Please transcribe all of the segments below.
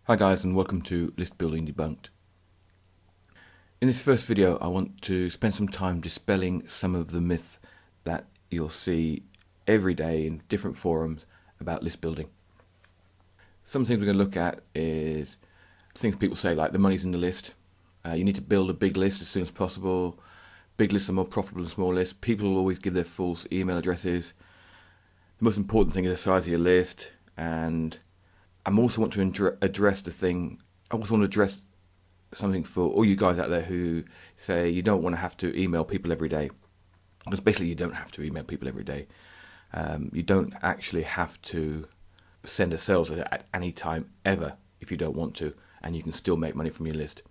Hi guys, and welcome to List Building Debunked. In this first video I want to spend some time dispelling some of the myth that you'll see every day in different forums about list building. Some things we're going to look at is things people say like the money's in the list, you need to build a big list as soon as possible, big lists are more profitable than small lists, people will always give their false email addresses, the most important thing is the size of your list, and I also want to address something for all you guys out there who say you don't want to have to email people every day. Because basically you don't have to email people every day. You don't actually have to send a sales letter at any time ever if you don't want to, and you can still make money from your list.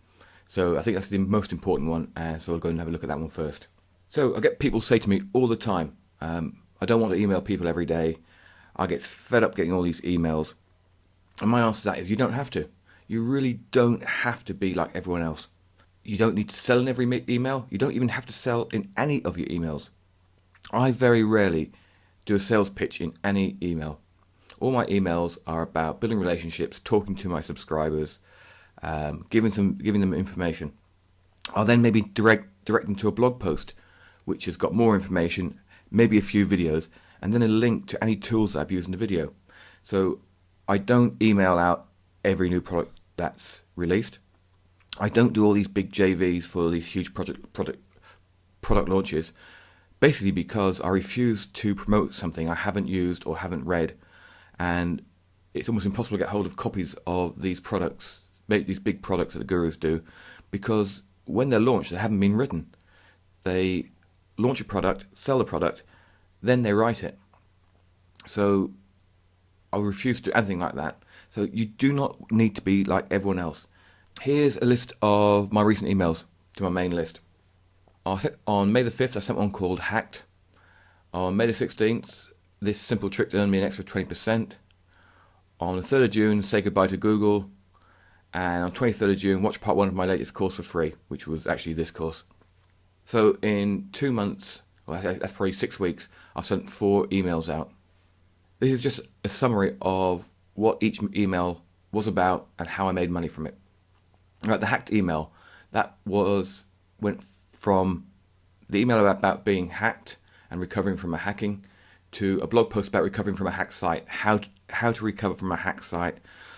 So I think that's the most important one, and so I'll go and have a look at that one first. So I get people say to me all the time, I don't want to email people every day. I get fed up getting all these emails. And my answer to that is you don't have to. You really don't have to be like everyone else. You don't need to sell in every email. You don't even have to sell in any of your emails. I very rarely do a sales pitch in any email. All my emails are about building relationships, talking to my subscribers, giving them information. I'll then maybe direct them to a blog post which has got more information, maybe a few videos, and then a link to any tools that I've used in the video. So I don't email out every new product that's released. I don't do all these big JVs for these huge product launches, basically because I refuse to promote something I haven't used or haven't read, and it's almost impossible to get hold of copies of these products, these big products that the gurus do, because when they're launched they haven't been written. They launch a product, sell the product, then they write it. So I refuse to do anything like that. So you do not need to be like everyone else. Here's a list of my recent emails to my main list. On May the 5th, I sent one called Hacked. On May the 16th, this simple trick earned me an extra 20%. On the 3rd of June, say goodbye to Google. And on 23rd of June, watch part 1 of my latest course for free, which was actually this course. So in 2 months, well, that's probably 6 weeks, I've sent 4 emails out. This is just a summary of what each email was about and how I made money from it. Right, the hacked email, went from the email about being hacked and recovering from a hacking to a blog post about recovering from a hacked site, how to recover from a hacked site,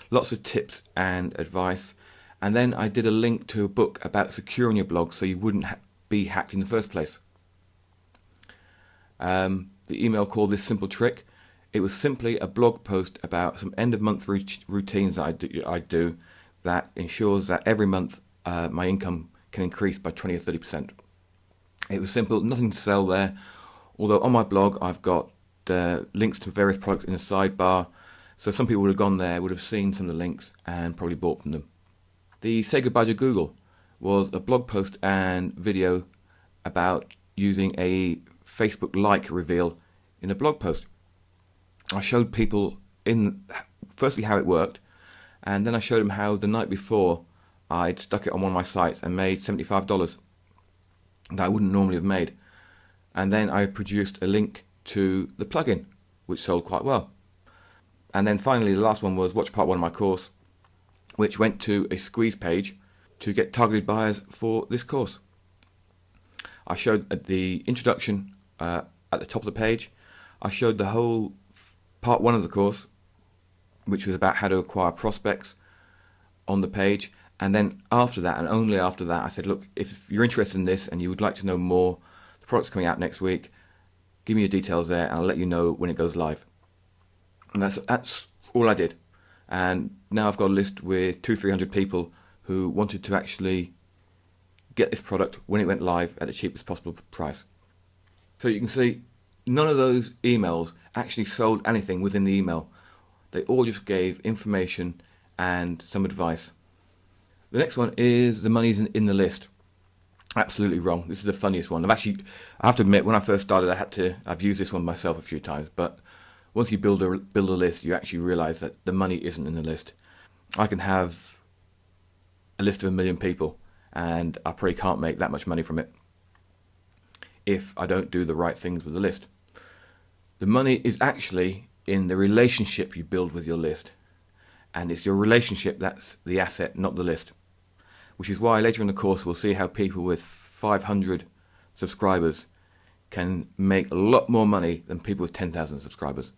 lots of tips and advice, and then I did a link to a book about securing your blog so you wouldn't be hacked in the first place. The email called This Simple Trick. It was simply a blog post about some end-of-month routines that I do that ensures that every month my income can increase by 20 or 30%. It was simple, nothing to sell there, although on my blog I've got links to various products in the sidebar, so some people would have gone there, would have seen some of the links and probably bought from them. The Say Goodbye to Google was a blog post and video about using a Facebook like reveal in a blog post. I showed people firstly how it worked, and then I showed them how the night before I'd stuck it on one of my sites and made $75 that I wouldn't normally have made. And then I produced a link to the plugin, which sold quite well. And then finally the last one was watch part 1 of my course, which went to a squeeze page to get targeted buyers for this course. I showed the introduction at the top of the page. I showed the whole part 1 of the course, which was about how to acquire prospects on the page, and then after that, and only after that, I said, look, if you're interested in this and you would like to know more, the product's coming out next week, give me your details there and I'll let you know when it goes live. And that's all I did. And now I've got a list with 200-300 people who wanted to actually get this product when it went live at the cheapest possible price. So you can see none of those emails actually sold anything within the email. They all just gave information and some advice. The next one is the money's in the list. Absolutely wrong. This is the funniest one. I have to admit, when I first started, I've used this one myself a few times, but once you build a list, you actually realize that the money isn't in the list. I can have a list of 1 million people and I probably can't make that much money from it if I don't do the right things with the list. The money is actually in the relationship you build with your list. And it's your relationship that's the asset, not the list. Which is why later in the course we'll see how people with 500 subscribers can make a lot more money than people with 10,000 subscribers.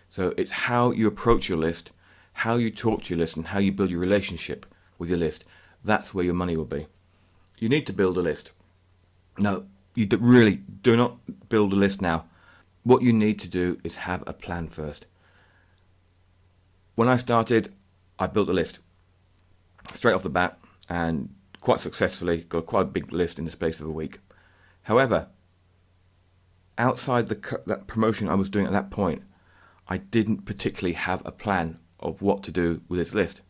So it's how you approach your list, how you talk to your list, and how you build your relationship with your list. That's where your money will be. You need to build a list. No, you really do not build a list now. What you need to do is have a plan first. When I started, I built a list straight off the bat, and quite successfully got quite a big list in the space of a week. However, outside that promotion I was doing at that point, I didn't particularly have a plan of what to do with this list.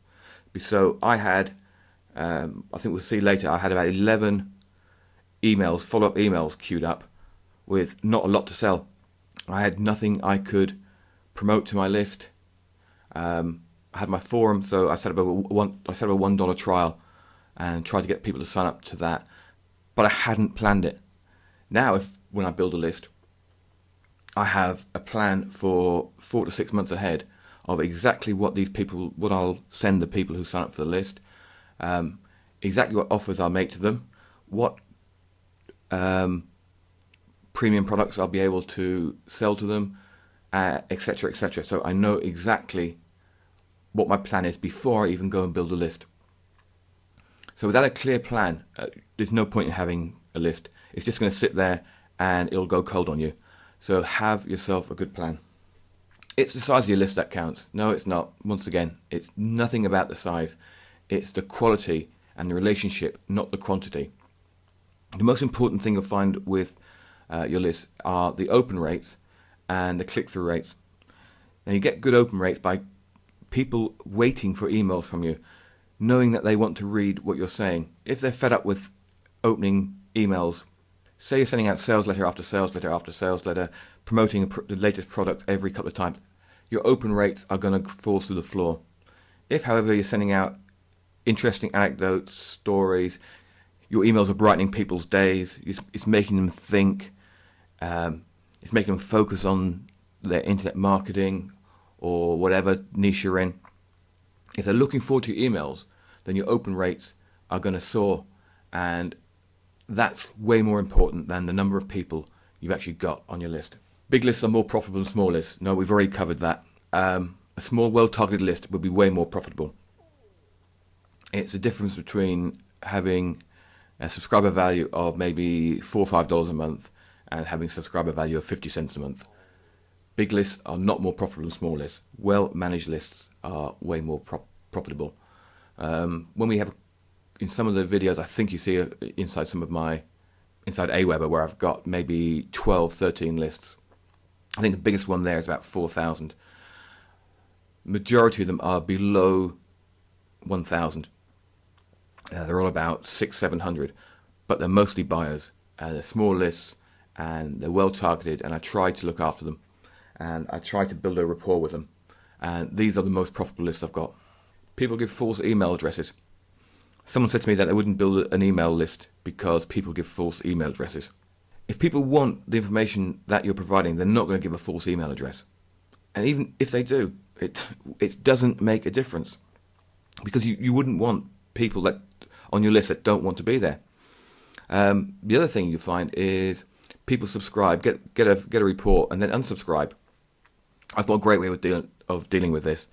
So I had, I think we'll see later, I had about 11 emails, follow-up emails queued up with not a lot to sell. I had nothing I could promote to my list. I had my forum, so I set up a $1 trial and tried to get people to sign up to that, but I hadn't planned it. Now, when I build a list, I have a plan for 4 to 6 months ahead of exactly what I'll send the people who sign up for the list, exactly what offers I'll make to them, what premium products I'll be able to sell to them, etc., etc. So I know exactly what my plan is before I even go and build a list. So without a clear plan, there's no point in having a list. It's just going to sit there and it'll go cold on you. So have yourself a good plan. It's the size of your list that counts. No, it's not. Once again, it's nothing about the size. It's the quality and the relationship, not the quantity. The most important thing you'll find with your list are the open rates and the click-through rates. Now, you get good open rates by people waiting for emails from you, knowing that they want to read what you're saying. If they're fed up with opening emails, say you're sending out sales letter after sales letter after sales letter, promoting the latest product every couple of times, your open rates are going to fall through the floor. If, however, you're sending out interesting anecdotes, stories, your emails are brightening people's days, it's making them think, it's making them focus on their internet marketing or whatever niche you're in. If they're looking forward to your emails, then your open rates are going to soar, and that's way more important than the number of people you've actually got on your list. Big lists are more profitable than small lists. No, we've already covered that. A small, well-targeted list would be way more profitable. It's the difference between having a subscriber value of maybe $4 or $5 a month and having a subscriber value of 50 cents a month. Big lists are not more profitable than small lists. Well-managed lists are way more profitable. When we have, in some of the videos, I think you see inside Aweber, where I've got maybe 12, 13 lists. I think the biggest one there is about 4,000. Majority of them are below 1,000. They're all about 600, 700, but they're mostly buyers. They're small lists and they're well targeted, and I try to look after them and I try to build a rapport with them. And these are the most profitable lists I've got. People give false email addresses. Someone said to me that they wouldn't build an email list because people give false email addresses. If people want the information that you're providing, they're not going to give a false email address. And even if they do, it doesn't make a difference, because you wouldn't want people that on your list that don't want to be there. The other thing you find is people subscribe, get a report, and then unsubscribe. I've got a great way of dealing with this.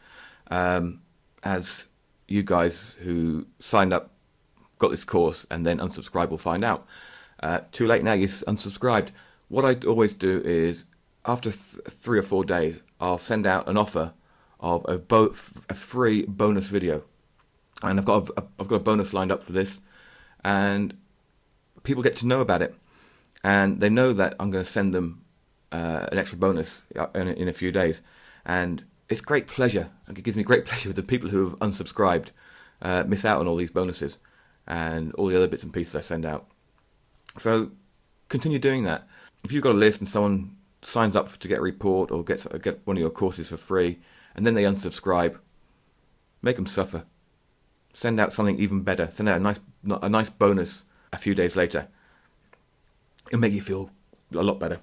As you guys who signed up, got this course, and then unsubscribe will find out. Too late now, you've unsubscribed. What I always do is, after 3 or 4 days, I'll send out an offer of a free bonus video. And I've got a bonus lined up for this, and people get to know about it, and they know that I'm going to send them an extra bonus in a few days, and it's great pleasure. It gives me great pleasure with the people who have unsubscribed miss out on all these bonuses and all the other bits and pieces I send out. So continue doing that. If you've got a list and someone signs up to get a report or get one of your courses for free, and then they unsubscribe, make them suffer. Send out something even better. Send out a nice bonus a few days later. It'll make you feel a lot better.